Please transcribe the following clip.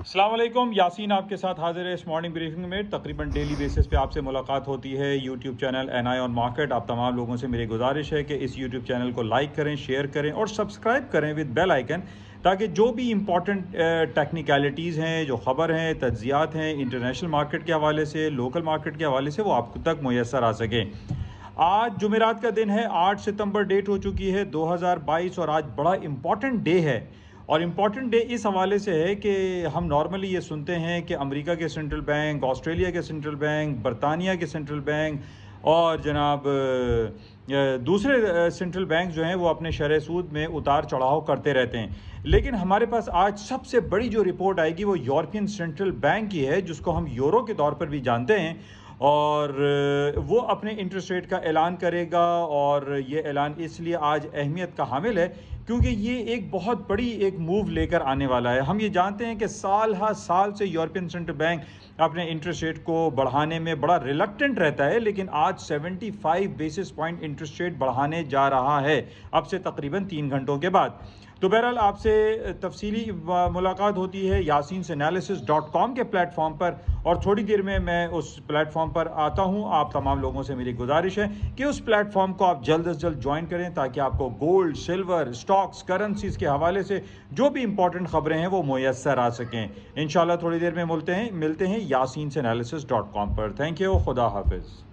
السلام علیکم، یاسین آپ کے ساتھ حاضر ہے اس مارننگ بریفنگ میں۔ تقریباً ڈیلی بیسس پہ آپ سے ملاقات ہوتی ہے یوٹیوب چینل این آئی آن مارکیٹ۔ آپ تمام لوگوں سے میری گزارش ہے کہ اس یوٹیوب چینل کو لائک کریں، شیئر کریں اور سبسکرائب کریں ود بیل آئیکن، تاکہ جو بھی امپورٹنٹ ٹیکنیکلٹیز ہیں، جو خبر ہیں، تجزیات ہیں انٹرنیشنل مارکیٹ کے حوالے سے، لوکل مارکیٹ کے حوالے سے، وہ آپ تک میسر آ سکیں۔ آج جمعرات کا دن ہے، 8 ستمبر ڈیٹ ہو چکی ہے 2022، اور آج بڑا امپورٹنٹ ڈے ہے۔ اور امپورٹنٹ ڈے اس حوالے سے ہے کہ ہم نارملی یہ سنتے ہیں کہ امریکہ کے سینٹرل بینک، آسٹریلیا کے سینٹرل بینک، برطانیہ کے سینٹرل بینک اور جناب دوسرے سینٹرل بینک جو ہیں وہ اپنے شرح سود میں اتار چڑھاؤ کرتے رہتے ہیں، لیکن ہمارے پاس آج سب سے بڑی جو رپورٹ آئے گی وہ یورپین سینٹرل بینک کی ہے، جس کو ہم یورو کے طور پر بھی جانتے ہیں، اور وہ اپنے انٹرسٹ ریٹ کا اعلان کرے گا۔ اور یہ اعلان اس لیے آج اہمیت کا حامل ہے کیونکہ یہ ایک بہت بڑی ایک موو لے کر آنے والا ہے۔ ہم یہ جانتے ہیں کہ سال ہر سال سے یورپین سینٹرل بینک اپنے انٹرسٹ ریٹ کو بڑھانے میں بڑا ریلکٹنٹ رہتا ہے، لیکن آج 75 بیسس پوائنٹ انٹرسٹ ریٹ بڑھانے جا رہا ہے اب سے تقریباً 3 گھنٹوں کے بعد۔ تو بہرحال آپ سے تفصیلی ملاقات ہوتی ہے yasinanalysis.com کے پلیٹ فارم پر، اور تھوڑی دیر میں اس پلیٹ فارم پر آتا ہوں۔ آپ تمام لوگوں سے میری گزارش ہے کہ اس پلیٹ فارم کو آپ جلد از جلد جوائن کریں، تاکہ آپ کو گولڈ، سلور، اسٹاکس، کرنسیز کے حوالے سے جو بھی امپورٹنٹ خبریں ہیں وہ میسر آ سکیں۔ انشاءاللہ تھوڑی دیر میں ملتے ہیں yasinanalysis.com پر۔ تھینک یو، خدا حافظ۔